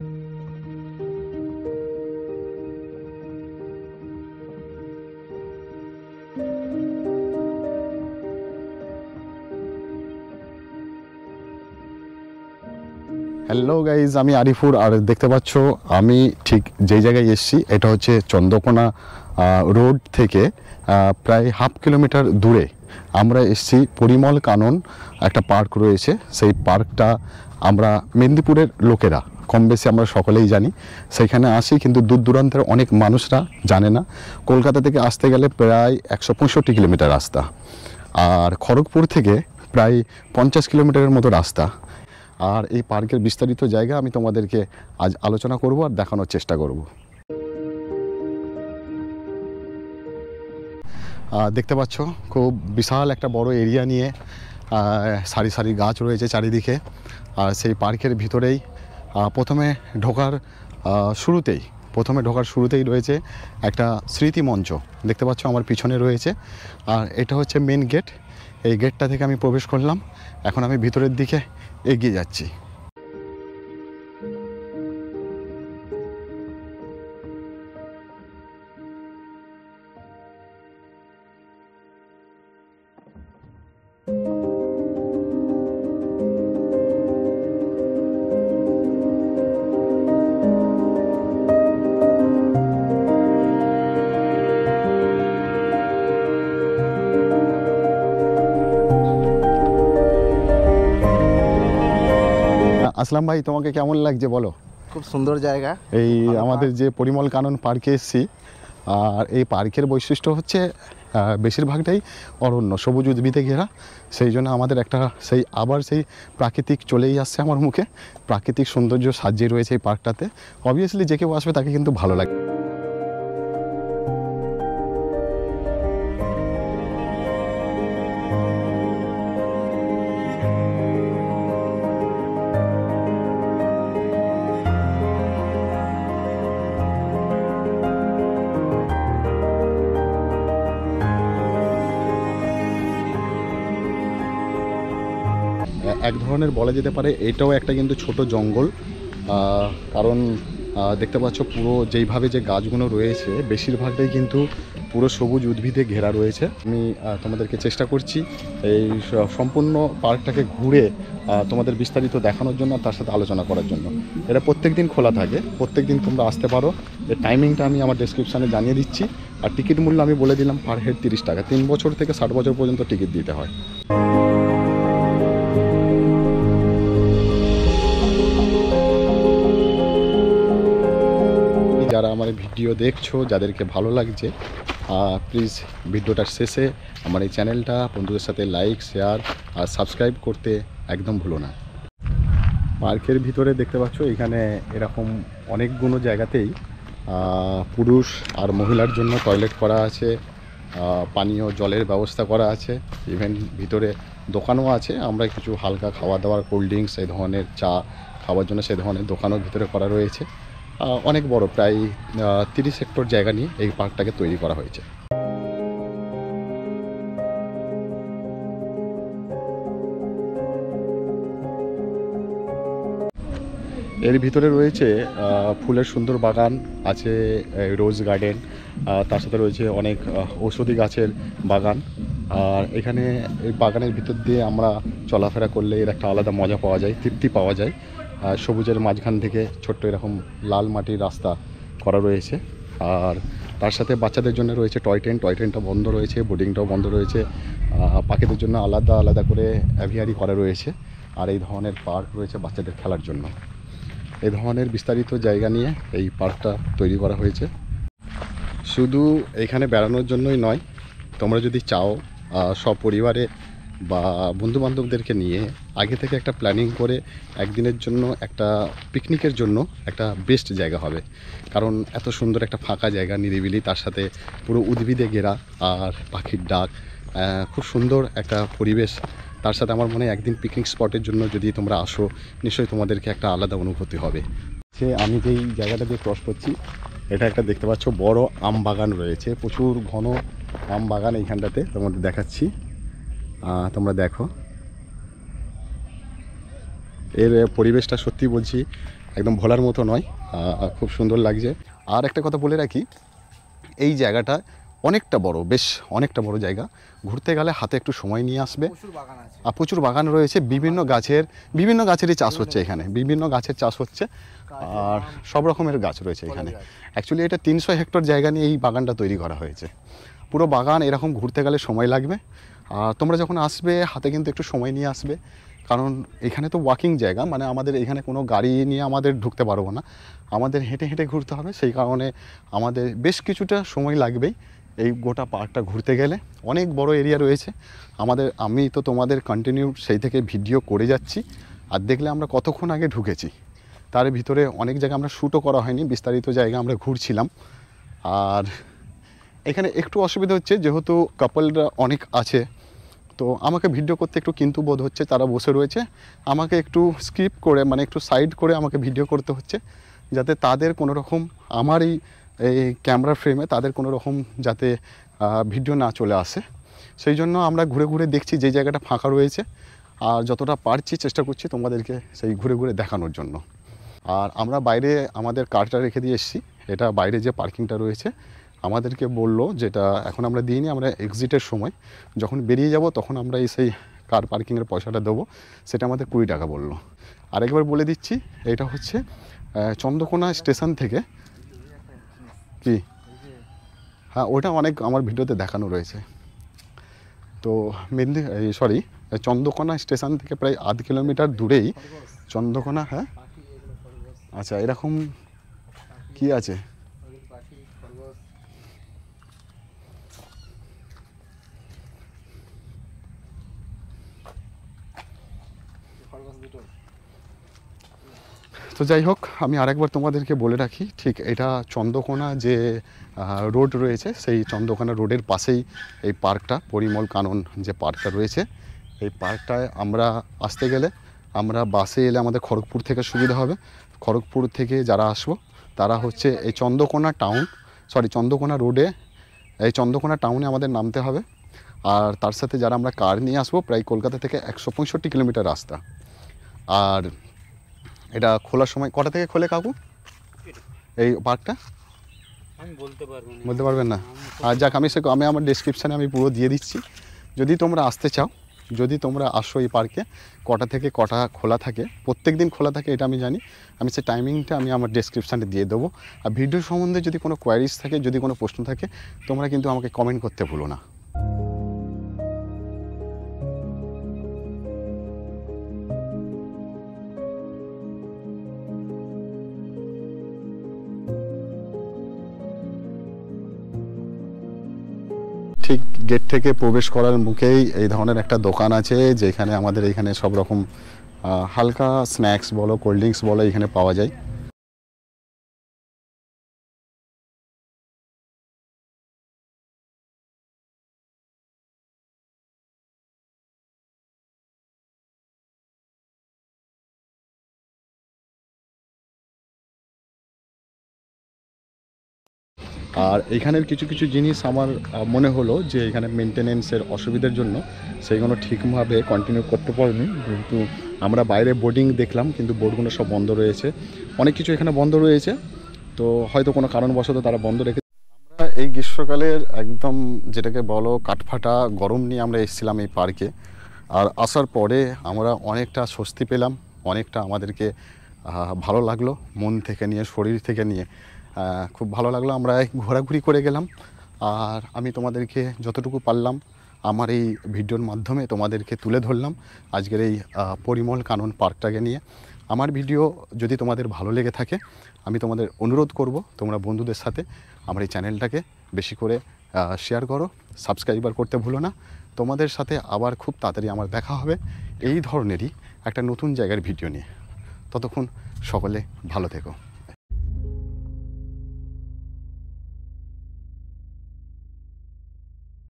Hello guys, আমি আরিফুর। আর দেখতে পাচ্ছ আমি ঠিক যেই জায়গায় এসেছি এটা হচ্ছে চন্দ্রকোনা রোড থেকে প্রায় হাফ কিলোমিটার দূরে আমরা এসেছি। পরিমল কানন একটা পার্ক রয়েছে, সেই পার্কটা আমরা মেদিনীপুরের লোকেরা কম বেশি আমরা সকলেই জানি। সেইখানে আসি, কিন্তু দূর দূরান্তের অনেক মানুষরা জানে না। কলকাতা থেকে আসতে গেলে প্রায় 165 কিলোমিটার রাস্তা, আর খড়গপুর থেকে প্রায় 50 কিলোমিটারের মতো রাস্তা। আর এই পার্কের বিস্তারিত জায়গা আমি তোমাদেরকে আজ আলোচনা করব আর দেখানোর চেষ্টা করব। দেখতে পাচ্ছ খুব বিশাল একটা বড় এরিয়া নিয়ে সারি সারি গাছ রয়েছে চারিদিকে। আর সেই পার্কের ভিতরেই প্রথমে ঢোকার শুরুতেই রয়েছে একটা স্মৃতি মঞ্চ। দেখতে পাচ্ছ আমার পিছনে রয়েছে, আর এটা হচ্ছে মেন গেট। এই গেটটা থেকে আমি প্রবেশ করলাম, এখন আমি ভিতরের দিকে এগিয়ে যাচ্ছি। আসলাম ভাই, তোমাকে কেমন লাগছে বলো? খুব সুন্দর জায়গা। এই আমাদের যে পরিমল কানন পার্কে এসেছি, আর এই পার্কের বৈশিষ্ট্য হচ্ছে বেশিরভাগটাই অরণ্য, সবুজ উদ্ভিদে ঘেরা। সেই জন্য আমাদের একটা সেই প্রাকৃতিক চলেই আসছে আমার মুখে। প্রাকৃতিক সৌন্দর্য সাজিয়ে রয়েছে এই পার্কটাতে। অবভিয়াসলি যে কেউ আসবে তাকে কিন্তু ভালো লাগে। এক ধরনের বলা যেতে পারে এটাও একটা কিন্তু ছোট জঙ্গল, কারণ দেখতে পাচ্ছ পুরো যেইভাবে যে গাছগুলো রয়েছে বেশিরভাগটাই কিন্তু পুরো সবুজ উদ্ভিদে ঘেরা রয়েছে। আমি তোমাদেরকে চেষ্টা করছি এই সম্পূর্ণ পার্কটাকে ঘুরে তোমাদের বিস্তারিত দেখানোর জন্য, তার সাথে আলোচনা করার জন্য। এটা প্রত্যেক দিন খোলা থাকে, প্রত্যেক দিন তোমরা আসতে পারো। এর টাইমিংটা আমি আমার ডেসক্রিপশানে জানিয়ে দিচ্ছি। আর টিকিট মূল্য আমি বলে দিলাম পার হেড 30 টাকা। 3 বছর থেকে 60 বছর পর্যন্ত টিকিট দিতে হয়। যারা আমার ভিডিও দেখছো, যাদেরকে ভালো লাগছে, প্লিজ ভিডিওটার শেষে আমার এই চ্যানেলটা বন্ধুদের সাথে লাইক, শেয়ার আর সাবস্ক্রাইব করতে একদম ভুলো না। পার্কের ভিতরে দেখতে পাচ্ছ এখানে এরকম অনেকগুলো জায়গাতেই পুরুষ আর মহিলার জন্য টয়লেট করা আছে, পানীয় জলের ব্যবস্থা করা আছে। ইভেন ভিতরে দোকানও আছে। আমরা কিছু হালকা খাওয়া দাওয়ার, কোল্ড ড্রিঙ্কস, এই ধরনের চা খাওয়ার জন্য সেই ধরনের দোকানও ভিতরে করা রয়েছে। অনেক বড়, প্রায় 30 হেক্টর জায়গা নিয়ে এই পার্কটাকে তৈরি করা হয়েছে। এর ভিতরে রয়েছে ফুলের সুন্দর বাগান আছে, রোজ গার্ডেন, তার সাথে রয়েছে অনেক ঔষধি গাছের বাগান। আর এখানে এই বাগানের ভিতর দিয়ে আমরা চলাফেরা করলে এর একটা আলাদা মজা পাওয়া যায়, তৃপ্তি পাওয়া যায়। সবুজের মাঝখান থেকে ছোট্ট এরকম লাল মাটির রাস্তা করা রয়েছে। আর তার সাথে বাচ্চাদের জন্য রয়েছে টয় ট্রেনটা বন্ধ রয়েছে, বোর্ডিংটাও বন্ধ রয়েছে। পাখিদের জন্য আলাদা আলাদা করে অ্যাভিয়ারি করা রয়েছে। আর এই ধরনের পার্ক রয়েছে বাচ্চাদের খেলার জন্য। এই ধরনের বিস্তারিত জায়গা নিয়ে এই পার্কটা তৈরি করা হয়েছে। শুধু এখানে বেড়ানোর জন্যই নয়, তোমরা যদি চাও সপরিবারে বা বন্ধুবান্ধবদেরকে নিয়ে আগে থেকে একটা প্ল্যানিং করে একদিনের জন্য একটা পিকনিকের জন্য একটা বেস্ট জায়গা হবে। কারণ এত সুন্দর একটা ফাঁকা জায়গা, নিরিবিলি, তার সাথে পুরো উদ্ভিদে ঘেরা, আর পাখির ডাক, খুব সুন্দর একটা পরিবেশ। তার সাথে আমার মনে হয় একদিন পিকনিক স্পটের জন্য যদি তোমরা আসো, নিশ্চয়ই তোমাদেরকে একটা আলাদা অনুভূতি হবে। আমি যেই জায়গাটা দিয়ে ক্রস করছি, এটা একটা দেখতে পাচ্ছ বড় আম বাগান রয়েছে, প্রচুর ঘন আম বাগান এইখানটাতে তোমাদের দেখাচ্ছি। তোমরা দেখো এর পরিবেশটা, সত্যি বলছি একদম ভোলার মতো নয়, খুব সুন্দর লাগছে। আর একটা কথা বলে রাখি, এই জায়গাটা অনেকটা বড়, বেশ অনেকটা বড় জায়গা। ঘুরতে গেলে হাতে একটু সময় নিয়ে আসবে। আর প্রচুর বাগান রয়েছে, বিভিন্ন গাছেরই চাষ হচ্ছে এখানে, বিভিন্ন গাছের চাষ হচ্ছে, আর সব রকমের গাছ রয়েছে এখানে। অ্যাকচুয়ালি এটা 300 হেক্টর জায়গা নিয়ে এই বাগানটা তৈরি করা হয়েছে। পুরো বাগান এরকম ঘুরতে গেলে সময় লাগবে। আর তোমরা যখন আসবে হাতে কিন্তু একটু সময় নিয়ে আসবে, কারণ এখানে তো ওয়াকিং জায়গা, মানে আমাদের এখানে কোনো গাড়ি নিয়ে আমাদের ঢুকতে পারবো না, আমাদের হেঁটে হেঁটে ঘুরতে হবে। সেই কারণে আমাদের বেশ কিছুটা সময় লাগবেই এই গোটা পার্কটা ঘুরতে গেলে। অনেক বড় এরিয়া রয়েছে আমি তো তোমাদের কন্টিনিউ সেই থেকে ভিডিও করে যাচ্ছি। আর দেখলে আমরা কতক্ষণ আগে ঢুকেছি, তার ভিতরে অনেক জায়গা আমরা শ্যুটও করা হয়নি, বিস্তারিত জায়গা আমরা ঘুরছিলাম। আর এখানে একটু অসুবিধা হচ্ছে, যেহেতু কাপলরা অনেক আছে, তো আমাকে ভিডিও করতে একটু কিন্তু বোধ হচ্ছে। তারা বসে রয়েছে, আমাকে একটু স্কিপ করে, মানে একটু সাইড করে আমাকে ভিডিও করতে হচ্ছে, যাতে তাদের কোনো রকম আমার এই ক্যামেরা ফ্রেমে তাদের কোনো রকম যাতে ভিডিও না চলে আসে। সেই জন্য আমরা ঘুরে ঘুরে দেখছি যে জায়গাটা ফাঁকা রয়েছে, আর যতটা পারছি চেষ্টা করছি তোমাদেরকে সেই ঘুরে ঘুরে দেখানোর জন্য। আর আমরা বাইরে আমাদের কারটা রেখে দিয়ে এসেছি, এটা বাইরে যে পার্কিংটা রয়েছে আমাদেরকে বললো, যেটা এখন আমরা দিইনি, আমরা এক্সিটের সময় যখন বেরিয়ে যাব তখন আমরা সেই কার পার্কিংয়ের পয়সাটা দেবো, সেটা আমাদের 20 টাকা বললো। আরেকবার বলে দিচ্ছি, এটা হচ্ছে চন্দ্রকোনা স্টেশন থেকে কি, হ্যাঁ ওটা অনেক আমার ভিডিওতে দেখানো রয়েছে। তো চন্দ্রকোনা স্টেশন থেকে প্রায় 0.5 কিলোমিটার দূরেই চন্দ্রকোনা। হ্যাঁ আচ্ছা, এরকম কি আছে? তো যাই হোক, আমি আরেকবার তোমাদেরকে বলে রাখি, ঠিক এটা চন্দ্রকোনা যে রোড রয়েছে, সেই চন্দ্রকোনা রোডের পাশেই এই পার্কটা, পরিমল কানন যে পার্কটা রয়েছে, এই পার্কটায় আমরা আসতে গেলে আমরা বাসে এলে আমাদের খড়গপুর থেকে সুবিধা হবে। খড়গপুর থেকে যারা আসবো তারা হচ্ছে এই চন্দ্রকোনা রোডে, এই চন্দ্রকোনা টাউনে আমাদের নামতে হবে। আর তার সাথে যারা আমরা কার নিয়ে আসবো, প্রায় কলকাতা থেকে 165 কিলোমিটার রাস্তা। আর এটা খোলার সময় কটা থেকে খোলে কাকু এই পার্কটা? আমি বলতে পারবেন না? আর যাক, আমি আমার ডেসক্রিপশানে আমি পুরো দিয়ে দিচ্ছি। যদি তোমরা আসতে চাও, যদি তোমরা আসো এই পার্কে, কটা থেকে কটা খোলা থাকে, প্রত্যেক দিন খোলা থাকে এটা আমি জানি, আমি সেই টাইমিংটা আমি আমার ডেসক্রিপশানে দিয়ে দেবো। আর ভিডিও সম্বন্ধে যদি কোনো কোয়ারিজ থাকে, যদি কোনো প্রশ্ন থাকে, তোমরা কিন্তু আমাকে কমেন্ট করতে ভুলো না। ঠিক গেট থেকে প্রবেশ করার মুখেই এই ধরনের একটা দোকান আছে, যেখানে আমাদের এখানে সব রকম হালকা স্ন্যাক্স বলো, কোল্ড ড্রিঙ্কস বলো, এখানে পাওয়া যায়। আর এখানের কিছু কিছু জিনিস আমার মনে হলো যে এখানে মেনটেনেন্সের অসুবিধার জন্য সেইগুলো ঠিকভাবে কন্টিনিউ করতে পারিনি। কিন্তু আমরা বাইরে বোর্ডিং দেখলাম, কিন্তু বোর্ডগুলো সব বন্ধ রয়েছে, অনেক কিছু এখানে বন্ধ রয়েছে, তো হয়তো কোনো কারণবশত তারা বন্ধ রেখে। আমরা এই গ্রীষ্মকালের একদম যেটাকে বলো কাঠফাটা গরম নিয়ে আমরা এসেছিলাম এই পার্কে। আর আসার পরে আমরা অনেকটা স্বস্তি পেলাম, অনেকটা আমাদেরকে ভালো লাগলো, মন থেকে নিয়ে, শরীর থেকে নিয়ে খুব ভালো লাগলো। আমরা ঘোরাঘুরি করে গেলাম, আর আমি তোমাদেরকে যতটুকু পারলাম আমার এই ভিডিওর মাধ্যমে তোমাদেরকে তুলে ধরলাম আজকের এই পরিমল কানন পার্কটাকে নিয়ে। আমার ভিডিও যদি তোমাদের ভালো লেগে থাকে, আমি তোমাদের অনুরোধ করব তোমরা বন্ধুদের সাথে আমার এই চ্যানেলটাকে বেশি করে শেয়ার করো, সাবস্ক্রাইবার করতে ভুলো না। তোমাদের সাথে আবার খুব তাড়াতাড়ি আমার দেখা হবে এই ধরনেরই একটা নতুন জায়গার ভিডিও নিয়ে। ততক্ষণ সকলে ভালো থেকো।